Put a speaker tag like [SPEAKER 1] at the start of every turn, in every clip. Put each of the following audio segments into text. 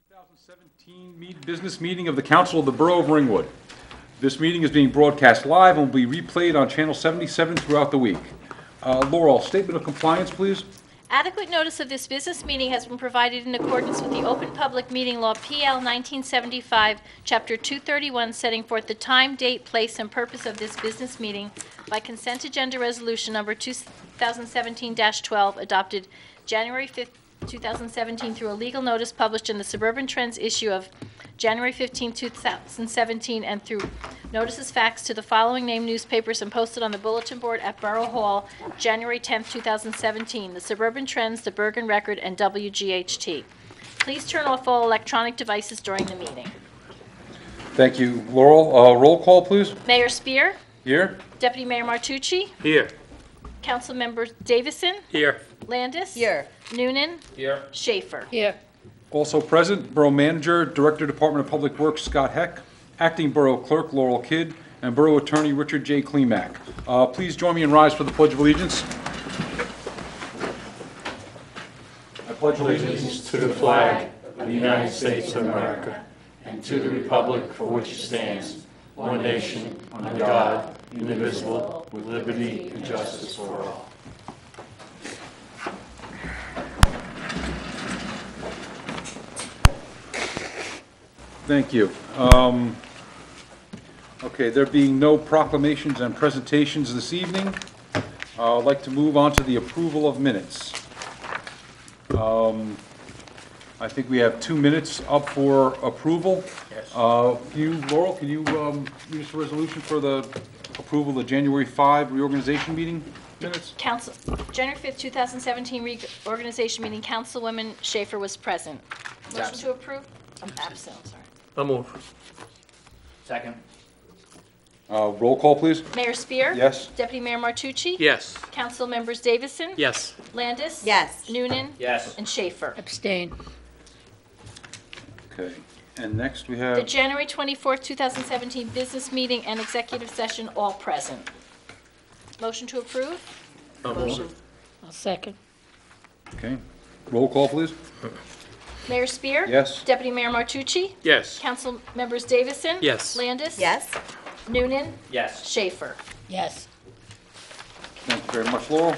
[SPEAKER 1] 2017 business meeting of the Council of the Borough of Ringwood. This meeting is being broadcast live and will be replayed on Channel 77 throughout the week. Laurel, statement of compliance, please.
[SPEAKER 2] Adequate notice of this business meeting has been provided in accordance with the Open Public Meeting Law, PL 1975, Chapter 231, setting forth the time, date, place, and purpose of this business meeting by consent agenda resolution number 2017-12, adopted January 5th, 2017, through a legal notice published in the Suburban Trends issue of January 15, 2017, and through notices faxed to the following named newspapers and posted on the bulletin board at Borough Hall, January 10, 2017, the Suburban Trends, the Bergen Record, and WGHT. Please turn off all electronic devices during the meeting.
[SPEAKER 1] Thank you, Laurel. Roll call, please.
[SPEAKER 2] Mayor Spear.
[SPEAKER 1] Here.
[SPEAKER 2] Deputy Mayor Martucci.
[SPEAKER 3] Here.
[SPEAKER 2] Council Member Davison.
[SPEAKER 3] Here.
[SPEAKER 2] Landis.
[SPEAKER 4] Here.
[SPEAKER 2] Noonan.
[SPEAKER 3] Here.
[SPEAKER 2] Schaefer.
[SPEAKER 4] Here.
[SPEAKER 1] Also present, Borough Manager, Director, Department of Public Works, Scott Heck, Acting Borough Clerk, Laurel Kidd, and Borough Attorney, Richard J. Klemak. Please join me and rise for the Pledge of Allegiance. I pledge
[SPEAKER 5] Allegiance to the flag of the United States of America and to the republic for which it stands, one nation, under God, indivisible, with liberty and justice for all.
[SPEAKER 1] Thank you. Okay, there being no proclamations and presentations this evening, I'd like to move on to the approval of minutes. I think we have 2 minutes up for approval.
[SPEAKER 5] Yes.
[SPEAKER 1] Laurel, can you read us a resolution for the approval of the January 5 reorganization meeting minutes?
[SPEAKER 2] Council, January 5th, 2017 reorganization meeting, Councilwoman Schaefer was present. Motion to approve? I'm absent, sorry.
[SPEAKER 3] I'll move. Second.
[SPEAKER 1] Roll call, please.
[SPEAKER 2] Mayor Spear.
[SPEAKER 1] Yes.
[SPEAKER 2] Deputy Mayor Martucci.
[SPEAKER 3] Yes.
[SPEAKER 2] Council Members Davison.
[SPEAKER 3] Yes.
[SPEAKER 2] Landis.
[SPEAKER 4] Yes.
[SPEAKER 2] Noonan.
[SPEAKER 3] Yes.
[SPEAKER 2] And Schaefer.
[SPEAKER 4] Abstain.
[SPEAKER 1] Okay, and next we
[SPEAKER 2] The
[SPEAKER 1] have,
[SPEAKER 2] January 24th, 2017 business meeting and executive session, all present. Motion to approve?
[SPEAKER 3] I'll move.
[SPEAKER 4] I'll second.
[SPEAKER 1] okay, roll call, please.
[SPEAKER 2] Mayor Spear.
[SPEAKER 1] Yes.
[SPEAKER 2] Deputy Mayor Martucci.
[SPEAKER 3] Yes.
[SPEAKER 2] Council Members Davison.
[SPEAKER 3] Yes.
[SPEAKER 2] Landis.
[SPEAKER 4] Yes.
[SPEAKER 2] Noonan.
[SPEAKER 3] Yes.
[SPEAKER 2] Schaefer.
[SPEAKER 4] Yes.
[SPEAKER 1] Thank you very much, Laurel.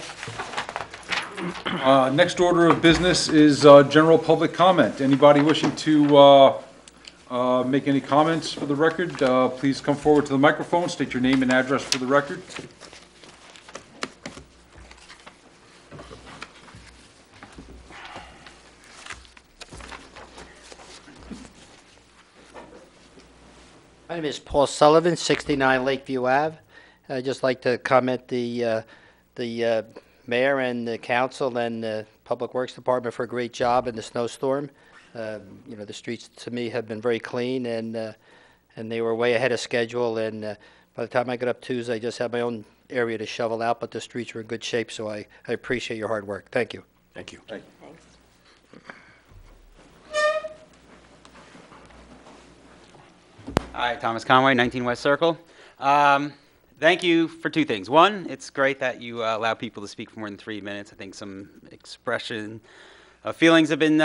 [SPEAKER 1] Next order of business is general public comment. Anybody wishing to make any comments for the record, please come forward to the microphone, state your name and address for the record.
[SPEAKER 6] My name is Paul Sullivan, 69 Lakeview Ave. I'd just like to comment the mayor and the council and the Public Works Department for a great job in the snowstorm. You know, the streets to me have been very clean, and they were way ahead of schedule. And by the time I got up Tuesday, I just had my own area to shovel out, but the streets were in good shape. So I appreciate your hard work. Thank you.
[SPEAKER 3] Thank you.
[SPEAKER 1] Thank you.
[SPEAKER 7] Hi, Thomas Conway, 19 West Circle. Thank you for 2 things. One, it's great that you allow people to speak for more than 3 minutes. I think some expression of feelings have been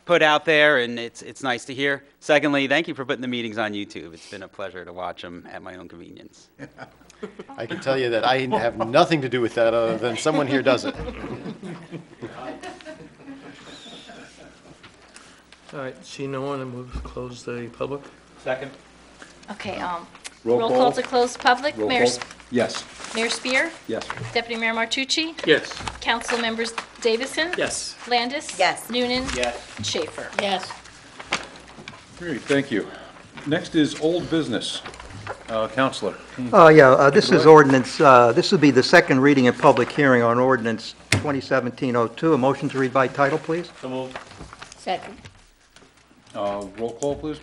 [SPEAKER 7] put out there, and it's nice to hear. Secondly, thank you for putting the meetings on YouTube. It's been a pleasure to watch them at my own convenience.
[SPEAKER 8] I can tell you that I have nothing to do with that other than someone here does it.
[SPEAKER 3] All right, see no one, and we'll close the public.
[SPEAKER 7] Second.
[SPEAKER 2] Okay,
[SPEAKER 1] Roll
[SPEAKER 2] roll
[SPEAKER 1] call.
[SPEAKER 2] call to close public.
[SPEAKER 1] Roll
[SPEAKER 2] Mayor,
[SPEAKER 1] call. Yes.
[SPEAKER 2] Mayor Spear.
[SPEAKER 1] Yes.
[SPEAKER 2] Deputy Mayor Martucci.
[SPEAKER 3] Yes.
[SPEAKER 2] Council Members Davison.
[SPEAKER 3] Yes.
[SPEAKER 2] Landis.
[SPEAKER 4] Yes.
[SPEAKER 2] Noonan.
[SPEAKER 3] Yes.
[SPEAKER 2] And Schaefer.
[SPEAKER 4] Yes.
[SPEAKER 1] Great, thank you. Next is old business. Counselor.
[SPEAKER 9] This is ordinance, this would be the second reading and public hearing on ordinance 2017-02. A motion to read by title, please?
[SPEAKER 3] So moved.
[SPEAKER 4] Second.
[SPEAKER 1] Roll call, please.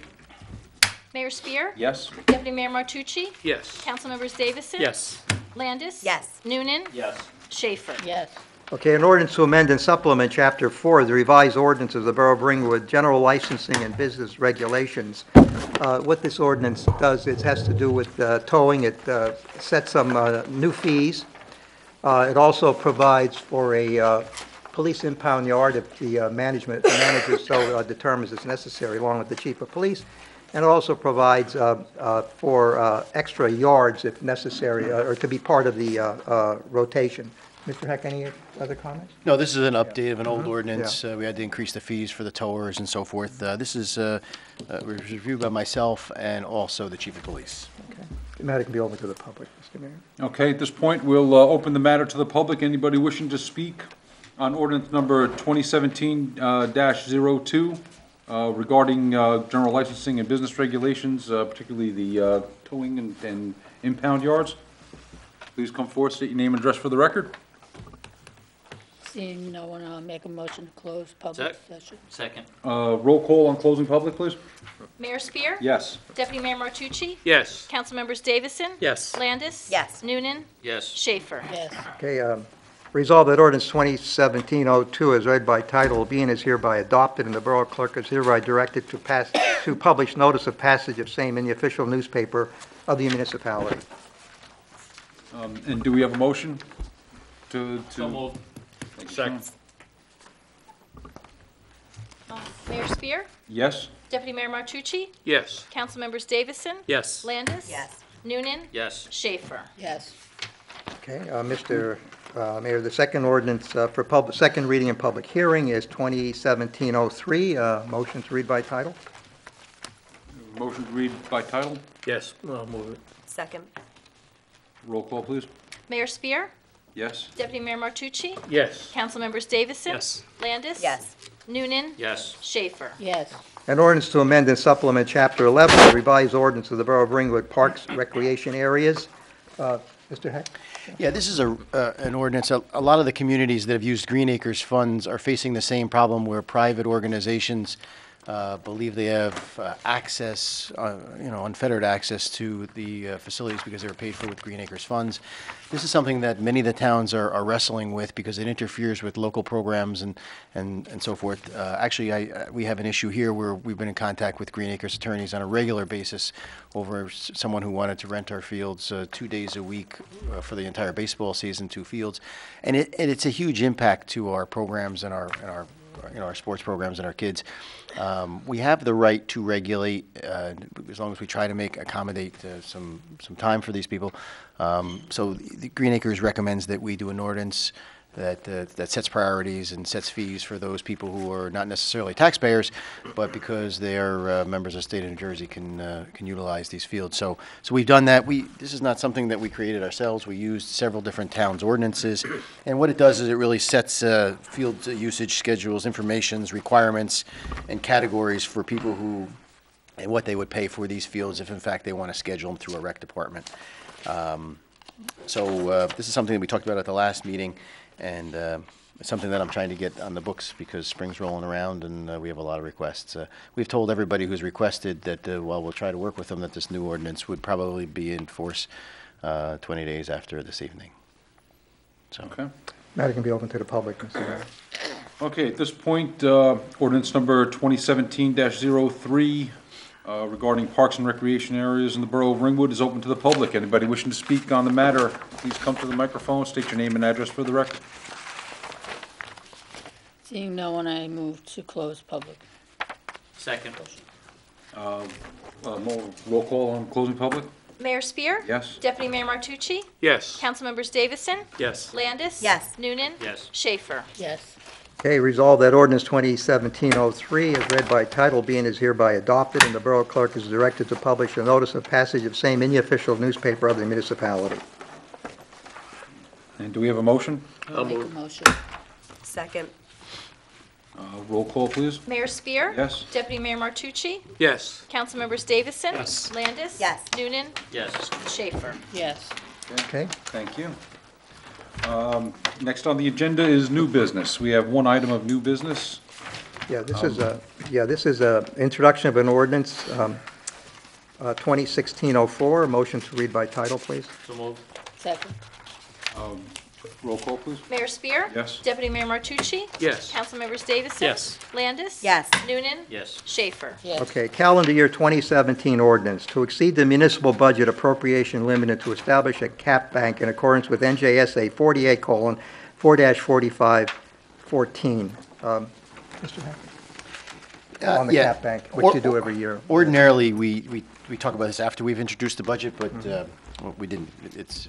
[SPEAKER 2] Mayor Spear.
[SPEAKER 1] Yes.
[SPEAKER 2] Deputy Mayor Martucci.
[SPEAKER 3] Yes.
[SPEAKER 2] Council Members Davison.
[SPEAKER 3] Yes.
[SPEAKER 2] Landis.
[SPEAKER 4] Yes.
[SPEAKER 2] Noonan.
[SPEAKER 3] Yes.
[SPEAKER 2] Schaefer.
[SPEAKER 4] Yes.
[SPEAKER 9] Okay, an ordinance to amend and supplement Chapter 4 of the revised ordinance of the Borough of Ringwood, General Licensing and Business Regulations. What this ordinance does, it has to do with towing. It sets some new fees. It also provides for a police impound yard if the manager so determines it's necessary, along with the chief of police. And it also provides for extra yards if necessary, or to be part of the rotation. Mr. Heck, any other comments?
[SPEAKER 8] No, this is an update of an old ordinance. We had to increase the fees for the towers and so forth. This is reviewed by myself and also the chief of police.
[SPEAKER 9] Okay. The matter can be open to the public, Mr. Mayor.
[SPEAKER 1] Okay, at this point, we'll open the matter to the public. Anybody wishing to speak on ordinance number 2017-02 regarding general licensing and business regulations, particularly the towing and impound yards? Please come forward, state your name and address for the record.
[SPEAKER 4] Seeing no one, I'll make a motion to close public session.
[SPEAKER 5] Second.
[SPEAKER 1] Roll call on closing public, please.
[SPEAKER 2] Mayor Spear?
[SPEAKER 1] Yes.
[SPEAKER 2] Deputy Mayor Martucci?
[SPEAKER 3] Yes.
[SPEAKER 2] Councilmembers Davison?
[SPEAKER 3] Yes.
[SPEAKER 2] Landis?
[SPEAKER 4] Yes.
[SPEAKER 2] Noonan?
[SPEAKER 5] Yes.
[SPEAKER 2] Schaefer?
[SPEAKER 4] Yes.
[SPEAKER 9] Okay, resolved that ordinance 2017-02 is read by title, being is hereby adopted, and the Borough Clerk is hereby directed to publish notice of passage of same in the official newspaper of the municipality.
[SPEAKER 1] And do we have a motion to?
[SPEAKER 5] So moved.
[SPEAKER 1] Thank you,
[SPEAKER 3] Second.
[SPEAKER 1] Sean.
[SPEAKER 2] Mayor Spear?
[SPEAKER 1] Yes.
[SPEAKER 2] Deputy Mayor Martucci?
[SPEAKER 3] Yes.
[SPEAKER 2] Councilmembers Davison?
[SPEAKER 3] Yes.
[SPEAKER 2] Landis?
[SPEAKER 4] Yes.
[SPEAKER 2] Noonan?
[SPEAKER 5] Yes.
[SPEAKER 2] Schaefer?
[SPEAKER 4] Yes.
[SPEAKER 9] Okay, Mr. Mayor, the second ordinance for second reading and public hearing is 2017-03. Motion to read by title?
[SPEAKER 1] Motion to read by title.
[SPEAKER 3] Yes. I'll move it.
[SPEAKER 4] Second.
[SPEAKER 1] Roll call, please.
[SPEAKER 2] Mayor Spear?
[SPEAKER 1] Yes.
[SPEAKER 2] Deputy Mayor Martucci?
[SPEAKER 3] Yes.
[SPEAKER 2] Councilmembers Davison?
[SPEAKER 3] Yes.
[SPEAKER 2] Landis?
[SPEAKER 4] Yes.
[SPEAKER 2] Noonan?
[SPEAKER 5] Yes.
[SPEAKER 2] Schaefer?
[SPEAKER 4] Yes.
[SPEAKER 9] An ordinance to amend and supplement Chapter 11 of the revised ordinance of the Borough of RIngwood Parks, Recreation Areas. Mr. Heck?
[SPEAKER 8] Yeah, this is an ordinance. A lot of the communities that have used Green Acres funds are facing the same problem where private organizations believe they have access, unfettered access to the facilities because they were paid for with Green Acres funds. This is something that many of the towns are wrestling with because it interferes with local programs and so forth. Actually, we have an issue here where we've been in contact with Green Acres attorneys on a regular basis over someone who wanted to rent our fields 2 days a week for the entire baseball season, 2 fields. And it's a huge impact to our programs and our sports programs and our kids. We have the right to regulate as long as we try to accommodate some time for these people. So the Green Acres recommends that we do an ordinance that sets priorities and sets fees for those people who are not necessarily taxpayers, but because they are members of the state of New Jersey can utilize these fields. So we've done that. This is not something that we created ourselves. We used several different towns' ordinances, and what it does is it really sets field usage schedules, informations, requirements, and categories for people who and what they would pay for these fields if in fact they want to schedule them through a rec department. This is something that we talked about at the last meeting, and it's something that I'm trying to get on the books because spring's rolling around and we have a lot of requests. We've told everybody who's requested that while we'll try to work with them, that this new ordinance would probably be in force 20 days after this evening. So.
[SPEAKER 1] Okay.
[SPEAKER 9] Matter can be open to the public, Mr. Mayor.
[SPEAKER 1] Okay, at this point, ordinance number 2017-03 regarding parks and recreation areas in the Borough of RIngwood is open to the public. Anybody wishing to speak on the matter, please come to the microphone, state your name and address for the record.
[SPEAKER 4] Seeing no one, I move to close public.
[SPEAKER 5] Second.
[SPEAKER 1] Roll call on closing public?
[SPEAKER 2] Mayor Spear?
[SPEAKER 1] Yes.
[SPEAKER 2] Deputy Mayor Martucci?
[SPEAKER 3] Yes.
[SPEAKER 2] Councilmembers Davison?
[SPEAKER 3] Yes.
[SPEAKER 2] Landis?
[SPEAKER 4] Yes.
[SPEAKER 2] Noonan?
[SPEAKER 5] Yes.
[SPEAKER 2] Schaefer?
[SPEAKER 4] Yes.
[SPEAKER 9] Okay, resolved that ordinance 2017-03 is read by title, being is hereby adopted, and the Borough Clerk is directed to publish a notice of passage of same in the official newspaper of the municipality.
[SPEAKER 1] And do we have a motion?
[SPEAKER 3] I'll
[SPEAKER 4] Make a
[SPEAKER 3] move.
[SPEAKER 4] motion.
[SPEAKER 10] Second.
[SPEAKER 1] Roll call, please.
[SPEAKER 2] Mayor Spear?
[SPEAKER 1] Yes.
[SPEAKER 2] Deputy Mayor Martucci?
[SPEAKER 3] Yes.
[SPEAKER 2] Councilmembers Davison?
[SPEAKER 3] Yes.
[SPEAKER 2] Landis?
[SPEAKER 10] Yes.
[SPEAKER 2] Noonan?
[SPEAKER 5] Yes.
[SPEAKER 2] Schaefer?
[SPEAKER 4] Yes.
[SPEAKER 9] Okay?
[SPEAKER 1] Thank you. Next on the agenda is new business. We have one item of new business.
[SPEAKER 9] Yeah, this is a introduction of an ordinance, 2016-04. Motion to read by title, please.
[SPEAKER 5] So moved.
[SPEAKER 4] Second.
[SPEAKER 1] Roll call, please.
[SPEAKER 2] Mayor Spear?
[SPEAKER 1] Yes.
[SPEAKER 2] Deputy Mayor Martucci?
[SPEAKER 3] Yes.
[SPEAKER 2] Councilmembers Davison?
[SPEAKER 3] Yes.
[SPEAKER 2] Landis?
[SPEAKER 10] Yes.
[SPEAKER 2] Noonan?
[SPEAKER 5] Yes.
[SPEAKER 2] Schaefer?
[SPEAKER 4] Yes.
[SPEAKER 9] Okay, calendar year 2017 ordinance, to exceed the municipal budget appropriation limit and to establish a cap bank in accordance with NJSA 48:4-45 14. Mr. Hack? On the
[SPEAKER 8] Yeah.
[SPEAKER 9] cap bank, which you do every year.
[SPEAKER 8] Ordinarily, we talk about this after we've introduced the budget, but well, we didn't.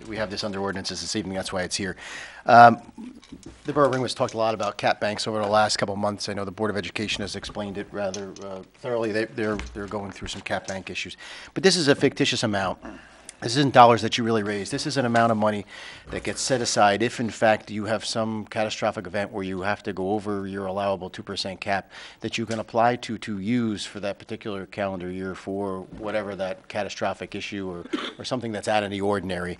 [SPEAKER 8] We have this under ordinances this evening, that's why it's here. The Borough of Ringwood's talked a lot about cap banks over the last couple of months. I know the Board of Education has explained it rather thoroughly. They're going through some cap bank issues. But this is a fictitious amount. This isn't dollars that you really raise. This is an amount of money that gets set aside if, in fact, you have some catastrophic event where you have to go over your allowable 2% cap that you can apply to use for that particular calendar year for whatever that catastrophic issue or something that's out of the ordinary.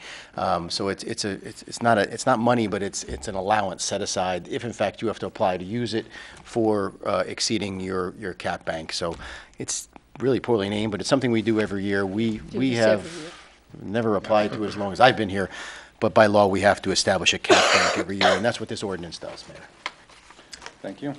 [SPEAKER 8] So it's not money, but it's an allowance set aside if, in fact, you have to apply to use it for exceeding your cap bank. So it's really poorly named, but it's something we do every year. We have never applied to it as long as I've been here, but by law, we have to establish a cap bank every year, and that's what this ordinance does, Mayor.
[SPEAKER 1] Thank you.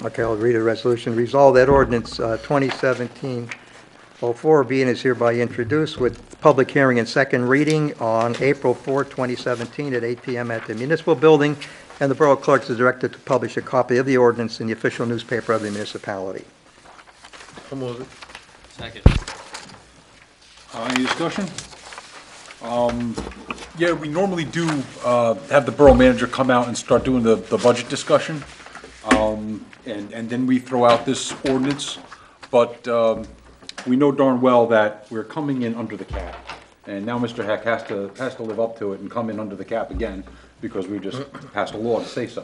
[SPEAKER 9] Okay, I'll read a resolution. Resolve that ordinance 2017-04 be and is hereby introduced with public hearing and second reading on April 4, 2017 at 8 p.m. at the municipal building, and the Borough Clerk is directed to publish a copy of the ordinance in the official newspaper of the municipality.
[SPEAKER 3] I'll move it.
[SPEAKER 7] Second.
[SPEAKER 1] Any discussion? Yeah, we normally do have the borough manager come out and start doing the budget discussion. And then we throw out this ordinance. But we know darn well that we're coming in under the cap. And now Mr. Heck has to live up to it and come in under the cap again because we just passed a law to say so.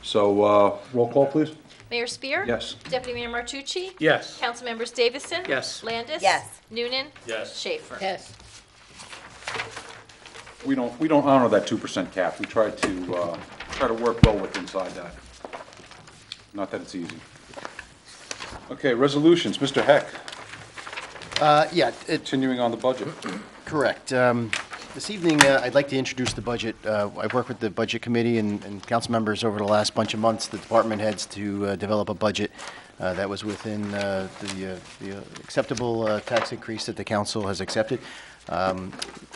[SPEAKER 1] So, roll call, please.
[SPEAKER 2] Mayor Spear?
[SPEAKER 1] Yes.
[SPEAKER 2] Deputy Mayor Martucci?
[SPEAKER 3] Yes.
[SPEAKER 2] Councilmembers Davison?
[SPEAKER 3] Yes.
[SPEAKER 2] Landis?
[SPEAKER 10] Yes.
[SPEAKER 2] Noonan?
[SPEAKER 5] Yes.
[SPEAKER 2] Schaefer?
[SPEAKER 4] Yes.
[SPEAKER 1] We don't honor that 2% cap. We try to work well with inside that. Not that it's easy. Okay, resolutions, Mr. Heck,
[SPEAKER 8] Yeah,
[SPEAKER 1] continuing on the budget.
[SPEAKER 8] correct. This evening, I'd like to introduce the budget. I've worked with the Budget Committee and council members over the last bunch of months, the department heads, to develop a budget that was within the acceptable tax increase that the council has accepted.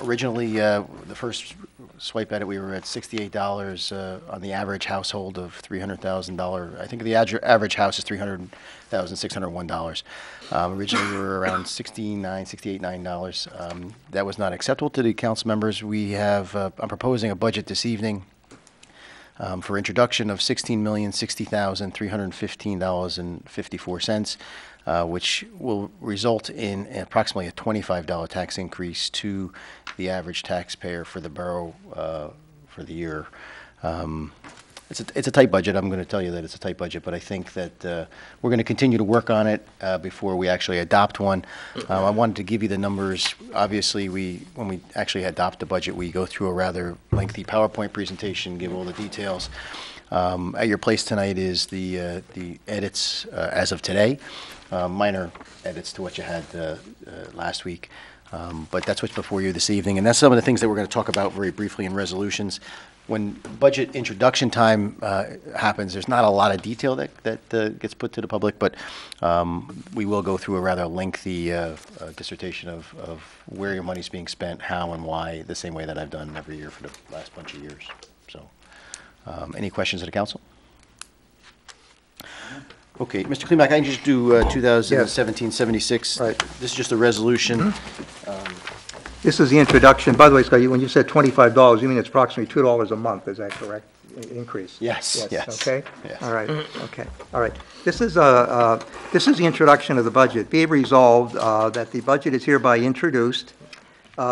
[SPEAKER 8] Originally, the first swipe at it, we were at $68 on the average household of $300,000. I think the average house is $300,601. Originally, we were around $68, $9. That was not acceptable to the council members. We have, I'm proposing a budget this evening for introduction of $16,060,315.54. Which will result in approximately a $25 tax increase to the average taxpayer for the borough for the year. It's a tight budget. I'm going to tell you that it's a tight budget, but I think that we're going to continue to work on it before we actually adopt one. I wanted to give you the numbers. Obviously, when we actually adopt the budget, we go through a rather lengthy PowerPoint presentation, give all the details. At your place tonight is the edits as of today. Minor edits to what you had last week, but that's what's before you this evening, and that's some of the things that we're going to talk about very briefly in resolutions. When budget introduction time happens, there's not a lot of detail that gets put to the public, but we will go through a rather lengthy dissertation of where your money's being spent, how and why, the same way that I've done every year for the last bunch of years. So, any questions of the council? Okay, Mr. Klemak, I can just do 2017-76.
[SPEAKER 9] Right.
[SPEAKER 8] This is just a resolution.
[SPEAKER 9] This is the introduction. By the way, Scott, when you said $25, you mean it's approximately $2 a month, is that correct? Increase?
[SPEAKER 8] Yes, yes.
[SPEAKER 9] Okay?
[SPEAKER 8] Yes.
[SPEAKER 9] All right, okay, all right. This is the introduction of the budget. Be it resolved that the budget is hereby introduced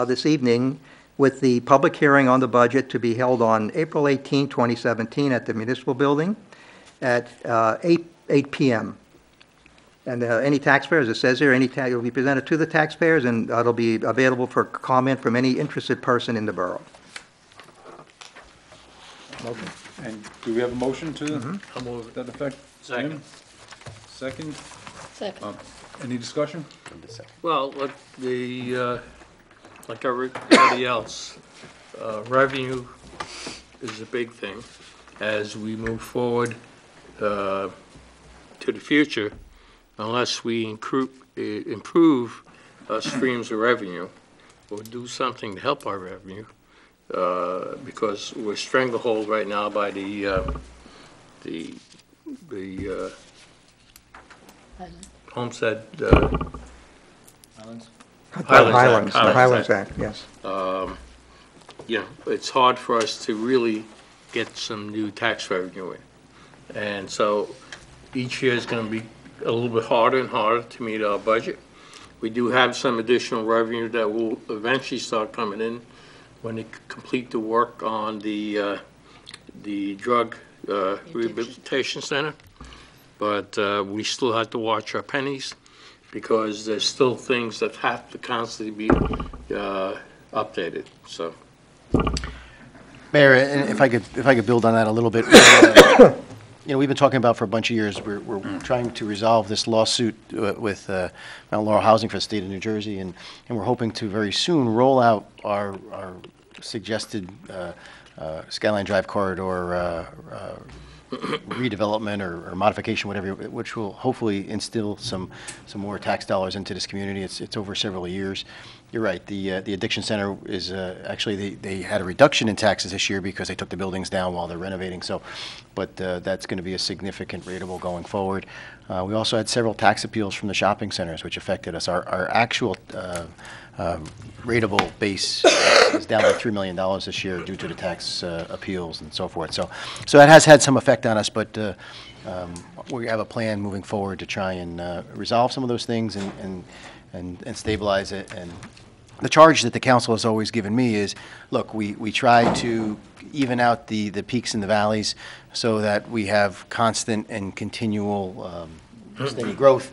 [SPEAKER 9] this evening with the public hearing on the budget to be held on April 18, 2017 at the municipal building at 8 p.m. And any taxpayers, it says here, it will be presented to the taxpayers, and it'll be available for comment from any interested person in the borough.
[SPEAKER 1] Okay. And do we have a motion to
[SPEAKER 3] I'll move it.
[SPEAKER 1] that effect?
[SPEAKER 5] Second.
[SPEAKER 1] Jim? Second?
[SPEAKER 4] Second.
[SPEAKER 1] Any discussion?
[SPEAKER 3] Well, like everybody else, revenue is a big thing. As we move forward to the future, unless we improve streams of revenue or do something to help our revenue, because we're stranglehold right now by the the Homestead,
[SPEAKER 9] Highlands, the
[SPEAKER 3] Act.
[SPEAKER 9] Highlands Act, yes.
[SPEAKER 3] It's hard for us to really get some new tax revenue in. And so each year is going to be a little bit harder and harder to meet our budget. We do have some additional revenue that will eventually start coming in when they complete the work on the drug rehabilitation center. But we still have to watch our pennies because there's still things that have to constantly be updated, so.
[SPEAKER 8] Mayor, and if I could build on that a little bit. We've been talking about for a bunch of years, we're trying to resolve this lawsuit with Mount Laurel Housing for the state of New Jersey, and we're hoping to very soon roll out our suggested Skyline Drive corridor redevelopment or modification, whatever, which will hopefully instill some more tax dollars into this community. It's over several years. You're right. The addiction center is actually they had a reduction in taxes this year because they took the buildings down while they're renovating. So, but that's going to be a significant rateable going forward. We also had several tax appeals from the shopping centers, which affected us. Our actual rateable base is down by $3 million this year due to the tax appeals and so forth. So that has had some effect on us, but we have a plan moving forward to try and resolve some of those things and stabilize it. And the charge that the council has always given me is, look, we try to even out the peaks and the valleys so that we have constant and continual steady growth.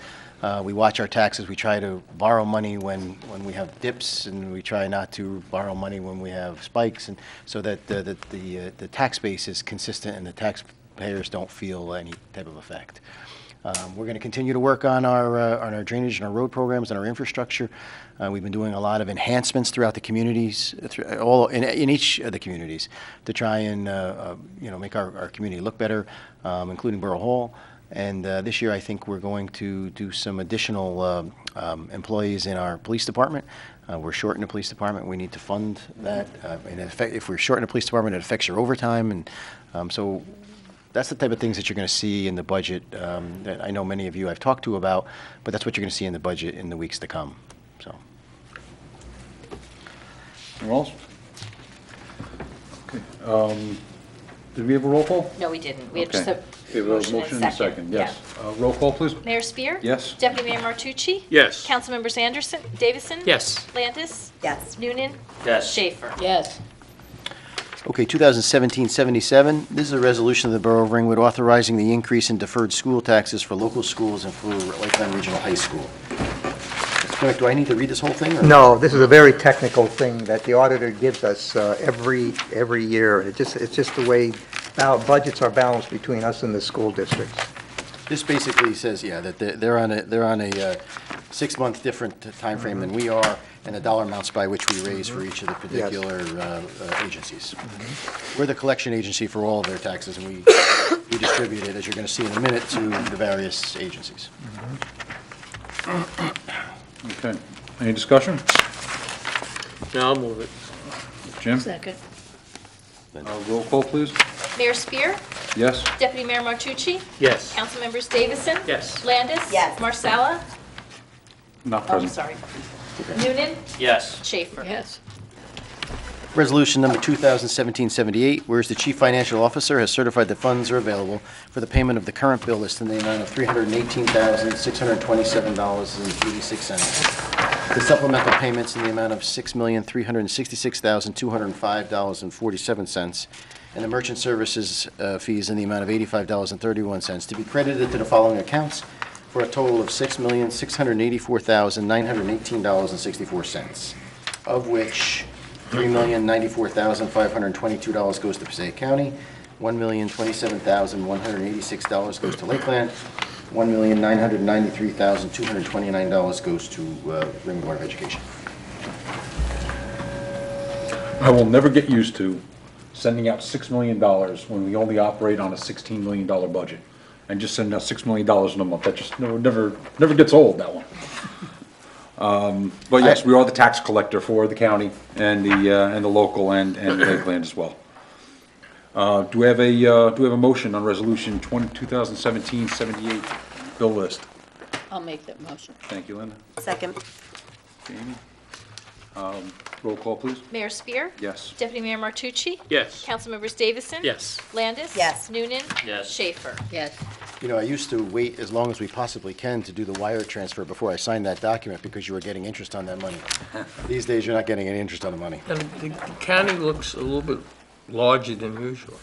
[SPEAKER 8] We watch our taxes. We try to borrow money when we have dips, and we try not to borrow money when we have spikes, and so that the tax base is consistent and the taxpayers don't feel any type of effect. We're going to continue to work on our drainage and our road programs and our infrastructure. We've been doing a lot of enhancements throughout the communities, in each of the communities, to try and make our community look better, including Borough Hall. And this year, I think we're going to do some additional employees in our police department. We're short in the police department. We need to fund that. If we're short in the police department, it affects your overtime. And so that's the type of things that you're going to see in the budget that I know many of you I've talked to about, but that's what you're going to see in the budget in the weeks to come. So.
[SPEAKER 1] Anyone else? Okay. Did we have a roll call?
[SPEAKER 2] No, we didn't. We had just
[SPEAKER 1] Okay.
[SPEAKER 2] a motion and
[SPEAKER 1] a second, yes.
[SPEAKER 2] Yeah.
[SPEAKER 1] Roll call, please.
[SPEAKER 2] Mayor Spear?
[SPEAKER 1] Yes.
[SPEAKER 2] Deputy Mayor Martucci?
[SPEAKER 3] Yes.
[SPEAKER 2] Councilmembers Anderson, Davison?
[SPEAKER 3] Yes.
[SPEAKER 2] Landis?
[SPEAKER 10] Yes.
[SPEAKER 2] Noonan?
[SPEAKER 5] Yes.
[SPEAKER 2] Schaefer?
[SPEAKER 4] Yes.
[SPEAKER 8] Okay, 2017-77, this is a resolution of the Borough of Ringwood authorizing the increase in deferred school taxes for local schools and for Lakeland Regional High School. Mr. Clerk, do I need to read this whole thing? Or?
[SPEAKER 9] No, this is a very technical thing that the auditor gives us every year. It's just the way budgets are balanced between us and the school districts.
[SPEAKER 8] This basically says, yeah, that they're on a 6-month different time frame than we are, and the dollar amounts by which we raise for each of the particular agencies. We're the collection agency for all of their taxes, and we distribute it, as you're going to see in a minute, to the various agencies.
[SPEAKER 1] Okay. Any discussion?
[SPEAKER 3] No, I'll move it.
[SPEAKER 1] Jim?
[SPEAKER 4] Second.
[SPEAKER 1] Roll call, please.
[SPEAKER 2] Mayor Spear?
[SPEAKER 1] Yes.
[SPEAKER 2] Deputy Mayor Martucci?
[SPEAKER 3] Yes.
[SPEAKER 2] Councilmembers Davison?
[SPEAKER 3] Yes.
[SPEAKER 2] Landis?
[SPEAKER 10] Yes.
[SPEAKER 2] Marsala?
[SPEAKER 1] Not
[SPEAKER 2] Oh,
[SPEAKER 1] present.
[SPEAKER 2] sorry. Noonan?
[SPEAKER 5] Yes.
[SPEAKER 2] Schaefer?
[SPEAKER 4] Yes.
[SPEAKER 8] Resolution number 2017-78, whereas the Chief Financial Officer has certified that funds are available for the payment of the current bill list in the amount of $318,627.86. The supplemental payments in the amount of $6,366,205.47, and the merchant services fees in the amount of $85.31 to be credited to the following accounts for a total of $6,684,918.64, of which $3,094,522 goes to Passaic County, $1,027,186 goes to Lakeland, $1,993,229 goes to Ringwood Board of Education.
[SPEAKER 1] I will never get used to sending out $6 million when we only operate on a $16 million budget, and just sending out $6 million in a month. That just never gets old, that one. But yes, we are the tax collector for the county and the local and Lakeland as well. Do we have a motion on resolution 2017-78 bill list?
[SPEAKER 4] I'll make that motion.
[SPEAKER 1] Thank you, Linda.
[SPEAKER 10] Second.
[SPEAKER 1] Jamie? Roll call, please.
[SPEAKER 2] Mayor Spear?
[SPEAKER 1] Yes.
[SPEAKER 2] Deputy Mayor Martucci?
[SPEAKER 3] Yes.
[SPEAKER 2] Councilmembers Davison?
[SPEAKER 3] Yes.
[SPEAKER 2] Landis?
[SPEAKER 10] Yes.
[SPEAKER 2] Noonan?
[SPEAKER 3] Yes.
[SPEAKER 2] Schaefer?
[SPEAKER 4] Yes.
[SPEAKER 8] You know, I used to wait as long as we possibly can to do the wire transfer before I signed that document because you were getting interest on that money. These days, you're not getting any interest on the money.
[SPEAKER 3] And the county looks a little bit larger than usual.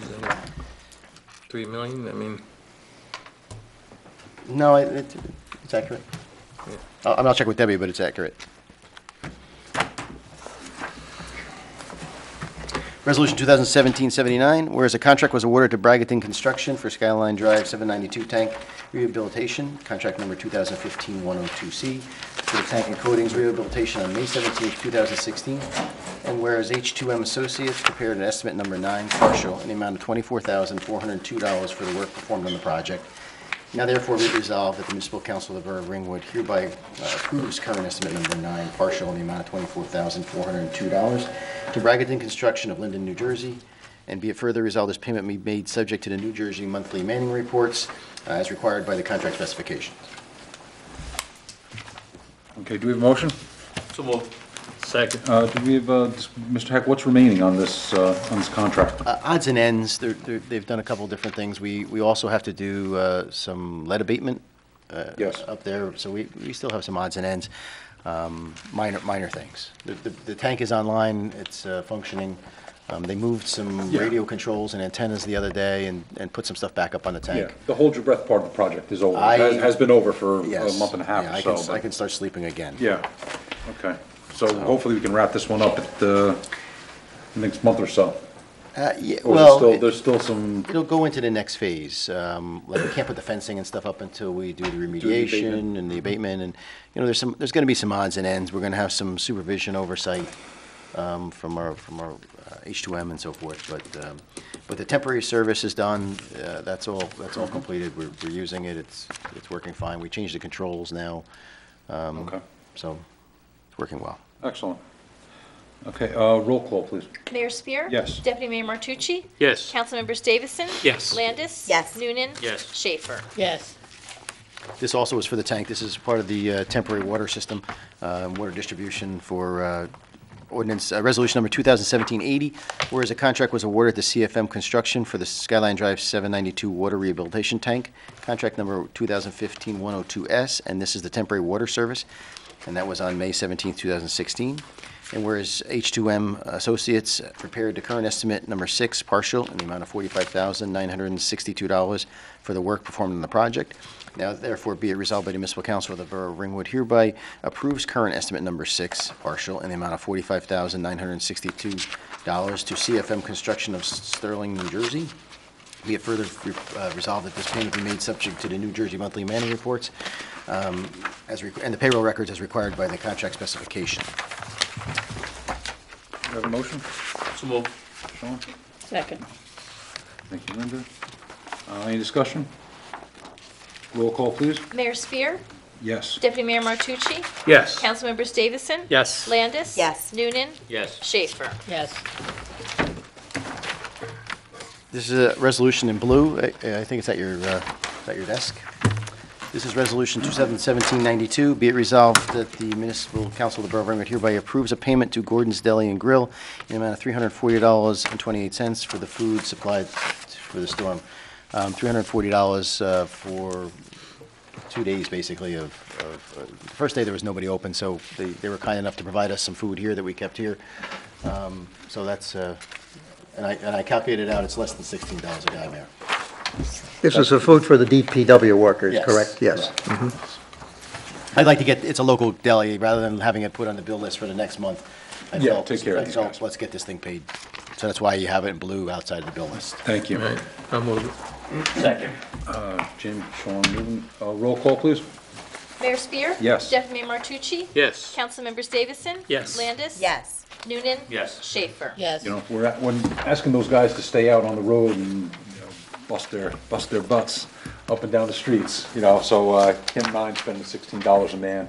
[SPEAKER 3] Is that 3 million? I mean,
[SPEAKER 8] No, it's accurate. I'm not checking with Debbie, but it's accurate. Resolution 2017-79, whereas a contract was awarded to Braggerton Construction for Skyline Drive 792 tank rehabilitation, contract number 2015-102C, for the tank and coatings rehabilitation on May 17, 2016. And whereas H2M Associates prepared an estimate number 9, partial, in the amount of $24,402 for the work performed on the project. Now therefore be it resolved that the Municipal Council of the Borough of Ringwood hereby approves current estimate number 9, partial, in the amount of $24,402 to Braggerton Construction of Linden, New Jersey. And be it further resolved, this payment be made subject to the New Jersey monthly manning reports as required by the contract specifications.
[SPEAKER 1] Okay, do we have a motion?
[SPEAKER 3] so moved. Second.
[SPEAKER 1] Do we have, Mr. Heck, what's remaining on this contract?
[SPEAKER 8] Odds and ends, they've done a couple different things. We also have to do some lead abatement
[SPEAKER 1] Yes.
[SPEAKER 8] up there, so we still have some odds and ends, minor things. The tank is online, it's functioning. They moved some
[SPEAKER 1] Yeah.
[SPEAKER 8] radio controls and antennas the other day and put some stuff back up on the tank.
[SPEAKER 1] Yeah, the hold your breath part of the project is over.
[SPEAKER 8] I-
[SPEAKER 1] Has been over for a
[SPEAKER 8] Yes.
[SPEAKER 1] month and a half
[SPEAKER 8] Yeah,
[SPEAKER 1] or
[SPEAKER 8] I
[SPEAKER 1] so.
[SPEAKER 8] can-
[SPEAKER 1] but-
[SPEAKER 8] I can start sleeping again.
[SPEAKER 1] Yeah, okay. So hopefully we can wrap this one up at the next month or so.
[SPEAKER 8] Yeah,
[SPEAKER 1] Or
[SPEAKER 8] well,
[SPEAKER 1] there's still some,
[SPEAKER 8] it'll go into the next phase. Like, we can't put the fencing and stuff up until we do the
[SPEAKER 1] abatement.
[SPEAKER 8] remediation and the abatement, and, you know, there's gonna be some odds and ends. We're gonna have some supervision oversight, from our H2M and so forth, but the temporary service is done. That's all completed. We're using it. It's working fine. We changed the controls now.
[SPEAKER 1] okay,
[SPEAKER 8] So, it's working well.
[SPEAKER 1] excellent. Okay, roll call, please.
[SPEAKER 2] Mayor Spear?
[SPEAKER 1] Yes.
[SPEAKER 2] Deputy Mayor Martucci?
[SPEAKER 3] Yes.
[SPEAKER 2] Councilmembers Davison?
[SPEAKER 3] Yes.
[SPEAKER 2] Landis?
[SPEAKER 10] Yes.
[SPEAKER 2] Noonan?
[SPEAKER 3] Yes.
[SPEAKER 2] Schaefer?
[SPEAKER 4] Yes.
[SPEAKER 8] This also is for the tank. This is part of the temporary water system, water distribution for ordinance, resolution number 2017-80, whereas a contract was awarded to CFM Construction for the Skyline Drive 792 water rehabilitation tank, contract number 2015-102S, and this is the temporary water service, and that was on May 17, 2016. And whereas H2M Associates prepared the current estimate number 6, partial, in the amount of $45,962 for the work performed on the project. Now therefore be it resolved by the Municipal Council of the Borough of Ringwood hereby approves current estimate number 6, partial, in the amount of $45,962 to CFM Construction of Sterling, New Jersey. Be it further resolved that this payment be made subject to the New Jersey monthly manning reports and the payroll records as required by the contract specification.
[SPEAKER 1] Do you have a motion?
[SPEAKER 3] So moved.
[SPEAKER 1] Sean?
[SPEAKER 4] Second.
[SPEAKER 1] Thank you, Linda. Any discussion? Roll call, please.
[SPEAKER 2] Mayor Spear?
[SPEAKER 1] Yes.
[SPEAKER 2] Deputy Mayor Martucci?
[SPEAKER 3] Yes.
[SPEAKER 2] Councilmembers Davison?
[SPEAKER 3] Yes.
[SPEAKER 2] Landis?
[SPEAKER 10] Yes.
[SPEAKER 2] Noonan?
[SPEAKER 3] Yes.
[SPEAKER 2] Schaefer?
[SPEAKER 4] Yes.
[SPEAKER 8] This is a resolution in blue. I think it's at your desk. This is Resolution 2017-92. Be it resolved that the Municipal Council of the Borough of Ringwood hereby approves a payment to Gordon's Deli and Grill in the amount of $340.28 for the food supplied for the storm. $340 for 2 days, basically, the first day there was nobody open, so they were kind enough to provide us some food here that we kept here. So that's, and I calculated out, it's less than $16 a guy, Mayor.
[SPEAKER 9] This is the food for the DPW workers,
[SPEAKER 8] Yes.
[SPEAKER 9] correct? Yes.
[SPEAKER 8] I'd like to get, it's a local deli, rather than having it put on the bill list for the next month.
[SPEAKER 1] Yeah, take care of these guys.
[SPEAKER 8] Let's get this thing paid. So that's why you have it in blue outside the bill list.
[SPEAKER 1] Thank you.
[SPEAKER 3] Right. I'll move it.
[SPEAKER 5] Second.
[SPEAKER 1] Jim, Sean, moving. Roll call, please.
[SPEAKER 2] Mayor Spear?
[SPEAKER 1] Yes.
[SPEAKER 2] Deputy Mayor Martucci?
[SPEAKER 3] Yes.
[SPEAKER 2] Councilmembers Davison?
[SPEAKER 3] Yes.
[SPEAKER 2] Landis?
[SPEAKER 10] Yes.
[SPEAKER 2] Noonan?
[SPEAKER 5] Yes.
[SPEAKER 2] Schaefer?
[SPEAKER 4] Yes.
[SPEAKER 1] You know, when asking those guys to stay out on the road and, you know, bust their butts up and down the streets, you know, so, can't mind spending $16 a man.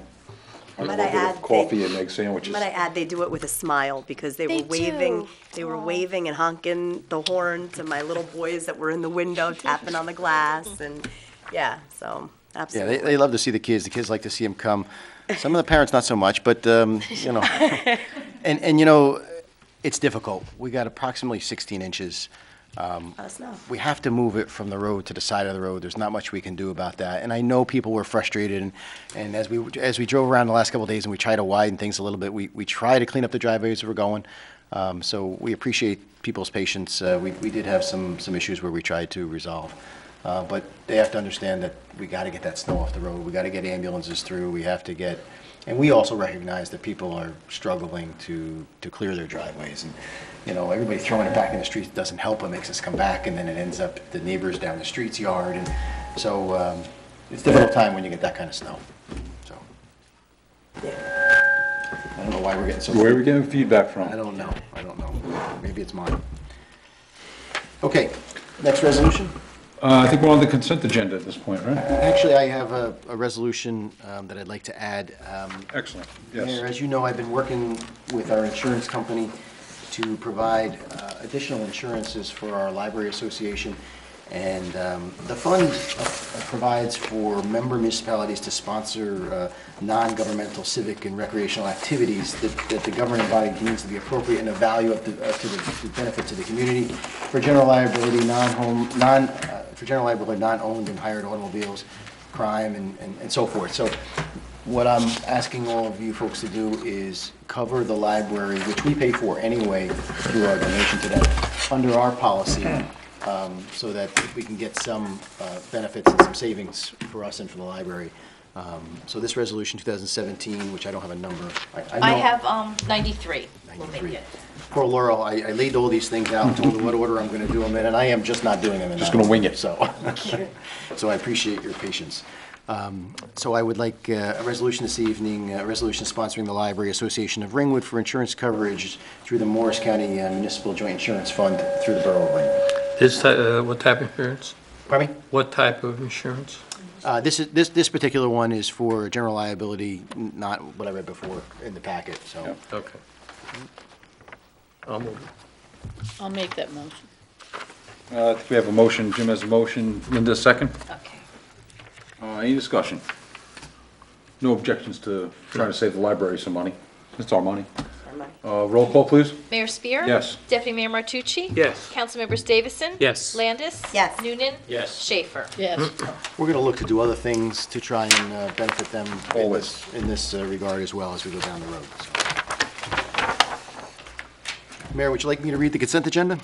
[SPEAKER 1] A
[SPEAKER 10] Might
[SPEAKER 1] little
[SPEAKER 10] I
[SPEAKER 1] bit
[SPEAKER 10] add,
[SPEAKER 1] of coffee and egg sandwiches.
[SPEAKER 10] Might I add, they do it with a smile because they
[SPEAKER 2] They
[SPEAKER 10] were waving,
[SPEAKER 2] do.
[SPEAKER 10] they were waving and honking the horn to my little boys that were in the window tapping on the glass and, yeah, so,
[SPEAKER 8] Yeah,
[SPEAKER 10] absolutely.
[SPEAKER 8] they love to see the kids. The kids like to see them come. Some of the parents, not so much, but, you know. And, you know, it's difficult. We got approximately 16 inches.
[SPEAKER 10] Let us know.
[SPEAKER 8] We have to move it from the road to the side of the road. There's not much we can do about that. And I know people were frustrated, and as we drove around the last couple of days and we try to widen things a little bit, we try to clean up the driveways as we're going. So we appreciate people's patience. We did have some issues where we tried to resolve. But they have to understand that we got to get that snow off the road. We got to get ambulances through. We have to get, and we also recognize that people are struggling to clear their driveways. And, you know, everybody throwing it back in the streets doesn't help. It makes us come back, and then it ends up the neighbors down the street's yard. And so it's a difficult time when you get that kind of snow. So I don't know why we're getting so.
[SPEAKER 1] Where are we getting feedback from?
[SPEAKER 8] I don't know. Maybe it's mine. Okay, next resolution.
[SPEAKER 1] I think we're on the consent agenda at this point, right?
[SPEAKER 8] Actually, I have a resolution that I'd like to add.
[SPEAKER 1] Excellent,
[SPEAKER 8] Mayor,
[SPEAKER 1] yes.
[SPEAKER 8] as you know, I've been working with our insurance company to provide additional insurances for our library association. And the fund provides for member municipalities to sponsor non-governmental civic and recreational activities that the governing body deems to be appropriate and of value to the benefit to the community. For general liability, non-owned and hired automobiles, crime, and so forth. So what I'm asking all of you folks to do is cover the library, which we pay for anyway through our donation to them, under our policy, so that we can get some benefits and some savings for us and for the library. So this resolution 2017, which I don't have a number.
[SPEAKER 2] I have 93. We'll make
[SPEAKER 8] 93.
[SPEAKER 2] it.
[SPEAKER 8] Poor Laurel, I laid all these things out, told her what order I'm going to do them in, and I am just not doing them in
[SPEAKER 1] Just
[SPEAKER 8] that
[SPEAKER 1] gonna wing
[SPEAKER 8] order,
[SPEAKER 1] it.
[SPEAKER 8] So, so I appreciate your patience. So I would like a resolution this evening, a resolution sponsoring the Library Association of Ringwood for insurance coverage through the Morris County Municipal Joint Insurance Fund through the Borough of Ringwood.
[SPEAKER 3] What type of insurance?
[SPEAKER 8] Pardon me?
[SPEAKER 3] What type of insurance?
[SPEAKER 8] This particular one is for general liability, not what I read before in the packet, so.
[SPEAKER 3] Okay. I'll move it.
[SPEAKER 4] I'll make that motion.
[SPEAKER 1] I think we have a motion, Jim has a motion, Linda, a second.
[SPEAKER 2] Okay.
[SPEAKER 1] Any discussion? No objections to trying to save the library some money. It's our money. Roll call, please.
[SPEAKER 2] Mayor Spear?
[SPEAKER 1] Yes.
[SPEAKER 2] Deputy Mayor Martucci?
[SPEAKER 3] Yes.
[SPEAKER 2] Councilmembers Davison?
[SPEAKER 3] Yes.
[SPEAKER 2] Landis?
[SPEAKER 10] Yes.
[SPEAKER 2] Noonan?
[SPEAKER 3] Yes.
[SPEAKER 2] Schaefer?
[SPEAKER 4] Yes,
[SPEAKER 8] We're going to look to do other things to try and benefit them
[SPEAKER 1] Always.
[SPEAKER 8] in this regard as well as we go down the road. So. Mayor, would you like me to read the consent agenda?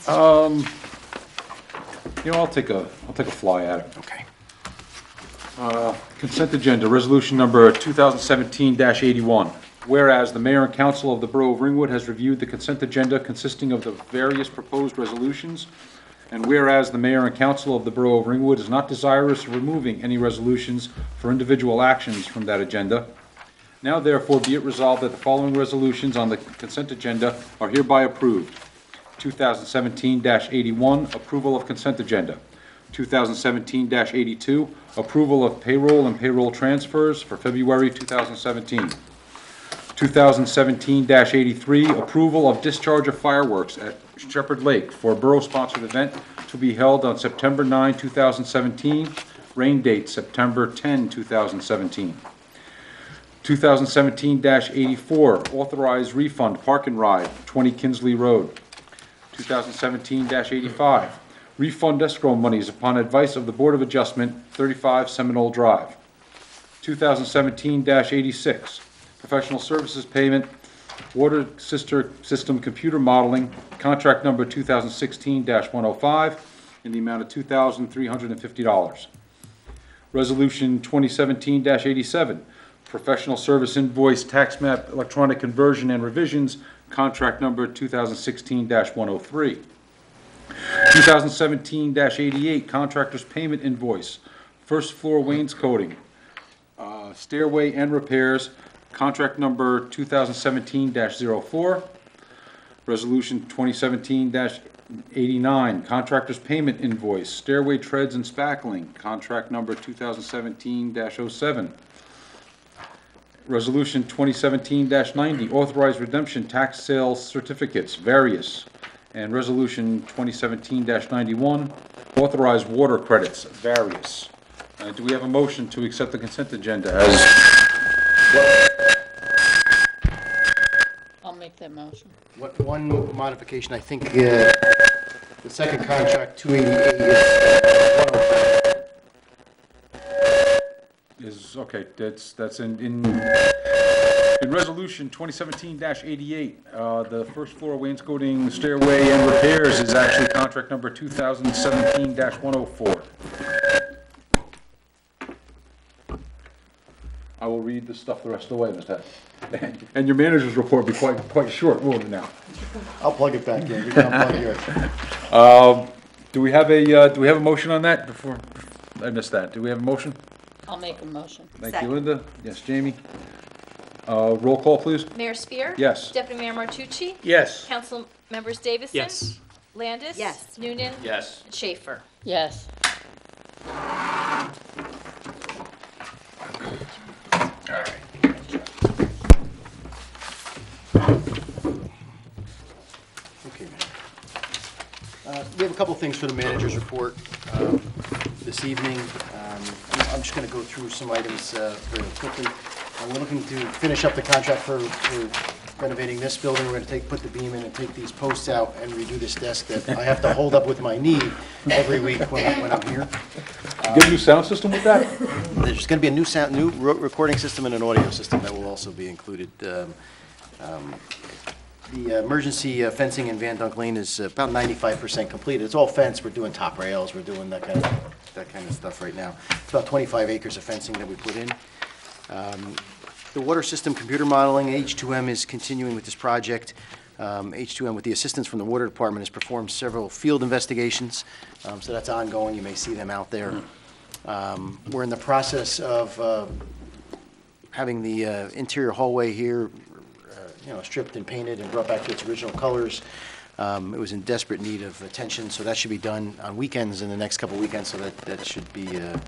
[SPEAKER 1] You know, I'll take a fly at it.
[SPEAKER 8] Okay.
[SPEAKER 1] Consent agenda, resolution number 2017-81. Whereas the mayor and council of the Borough of Ringwood has reviewed the consent agenda consisting of the various proposed resolutions, and whereas the mayor and council of the Borough of Ringwood is not desirous of removing any resolutions for individual actions from that agenda, now therefore be it resolved that the following resolutions on the consent agenda are hereby approved. 2017-81, approval of consent agenda. 2017-82, approval of payroll and payroll transfers for February 2017. 2017-83, approval of discharge of fireworks at Shepherd Lake for a borough-sponsored event to be held on September 9, 2017, rain date September 10, 2017. 2017-84, authorized refund park and ride, 20 Kinsley Road. 2017-85, refund escrow monies upon advice of the Board of Adjustment, 35 Seminole Drive. 2017-86, professional services payment, water system computer modeling, contract number 2016-105, in the amount of $2,350. Resolution 2017-87, professional service invoice tax map electronic conversion and revisions, contract number 2016-103. 2017-88, contractor's payment invoice, first floor wainscoting, stairway and repairs, contract number 2017-04. Resolution 2017-89, contractor's payment invoice, stairway treads and spackling, contract number 2017-07. Resolution 2017-90, authorized redemption tax sales certificates, various. And Resolution 2017-91, authorized water credits, various. Do we have a motion to accept the consent agenda as...
[SPEAKER 4] I'll make that motion.
[SPEAKER 8] One modification, I think, the second contract, 288,
[SPEAKER 1] Is, okay, that's in Resolution 2017-88, the first floor wainscoting stairway and repairs is actually contract number 2017-104. I will read the stuff the rest of the way, Mr. Head. And your manager's report will be quite short, won't it now?
[SPEAKER 8] I'll plug it back in. You can unplug yours.
[SPEAKER 1] Do we have a motion on that before, I missed that. Do we have a motion?
[SPEAKER 4] I'll make a motion.
[SPEAKER 1] Thank
[SPEAKER 10] Second.
[SPEAKER 1] you, Linda. Yes, Jamie. Roll call, please.
[SPEAKER 2] Mayor Spear?
[SPEAKER 1] Yes.
[SPEAKER 2] Deputy Mayor Martucci?
[SPEAKER 3] Yes.
[SPEAKER 2] Council members Davison?
[SPEAKER 3] Yes.
[SPEAKER 2] Landis?
[SPEAKER 10] Yes.
[SPEAKER 2] Noonan?
[SPEAKER 5] Yes.
[SPEAKER 2] And Schaefer?
[SPEAKER 4] Yes.
[SPEAKER 8] Okay, we have a couple things for the manager's report this evening. I'm just going to go through some items very quickly. We're looking to finish up the contract for renovating this building. We're going to put the beam in and take these posts out and redo this desk that I have to hold up with my knee every week when I'm here.
[SPEAKER 1] Get a new sound system with that?
[SPEAKER 8] There's going to be a new recording system and an audio system that will also be included. The emergency fencing in Van Dunk Lane is about 95% completed. It's all fenced. We're doing top rails. We're doing that kind of stuff right now. It's about 25 acres of fencing that we put in. The water system computer modeling, H2M is continuing with this project. H2M, with the assistance from the Water Department, has performed several field investigations, so that's ongoing. You may see them out there. We're in the process of having the interior hallway here stripped and painted and brought back to its original colors. It was in desperate need of attention, so that should be done on weekends in the next couple weekends, so that should be a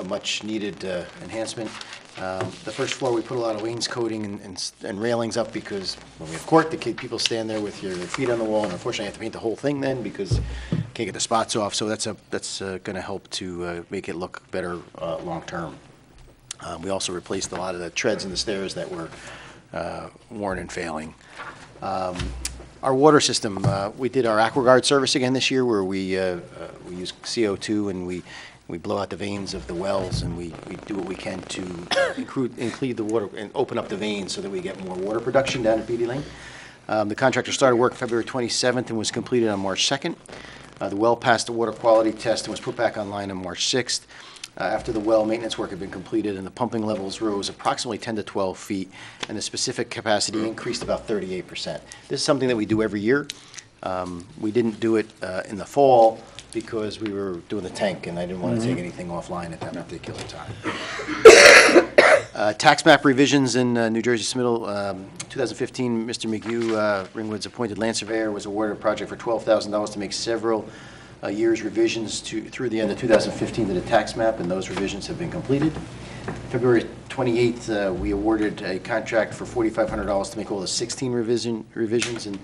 [SPEAKER 8] much-needed enhancement. The first floor, we put a lot of wainscoting and railings up because when we have court, the people stand there with your feet on the wall, and unfortunately, you have to paint the whole thing then because you can't get the spots off, so that's going to help to make it look better long-term. We also replaced a lot of the treads in the stairs that were worn and failing. Our water system, we did our AquaGuard service again this year where we use CO2 and we blow out the veins of the wells and we do what we can to include the water and open up the veins so that we get more water production down at Beatty Lane. The contractor started work February 27th and was completed on March 2nd. The well passed the water quality test and was put back online on March 6th. After the well, maintenance work had been completed and the pumping levels rose approximately 10 to 12 feet and the specific capacity increased about 38%. This is something that we do every year. We didn't do it in the fall because we were doing the tank and I didn't want to take anything offline at that particular time. Tax map revisions in New Jersey submittal 2015, Mr. McHugh, Ringwood's appointed land surveyor, was awarded a project for $12,000 to make several years revisions through the end of 2015 to the tax map, and those revisions have been completed. February 28th, we awarded a contract for $4,500 to make all the 16 revisions in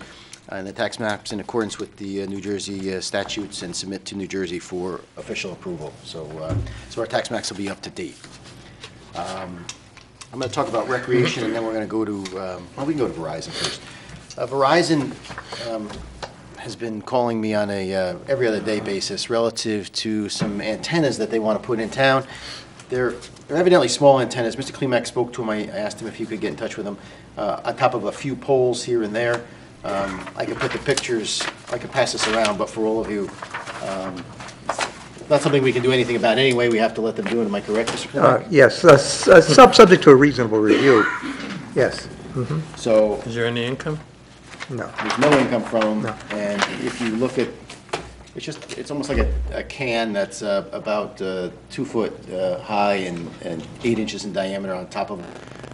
[SPEAKER 8] the tax maps in accordance with the New Jersey statutes and submit to New Jersey for official approval. So our tax maps will be up to date. I'm going to talk about recreation, and then we're going to go to, well, we can go to Verizon first. Verizon has been calling me on a every other day basis relative to some antennas that they want to put in town. They're evidently small antennas. Mr. Klimak spoke to him. I asked him if he could get in touch with them. On top of a few poles here and there. I could put the pictures, I could pass this around, but for all of you, not something we can do anything about anyway. We have to let them do it. Am I correct, Mr. Klimak?
[SPEAKER 9] Yes, subject to a reasonable review. Yes.
[SPEAKER 8] So
[SPEAKER 3] Is there any income?
[SPEAKER 9] No.
[SPEAKER 8] there's no income from them.
[SPEAKER 9] No.
[SPEAKER 8] And if you look at, it's almost like a can that's about 2 foot high and 8 inches in diameter on top of,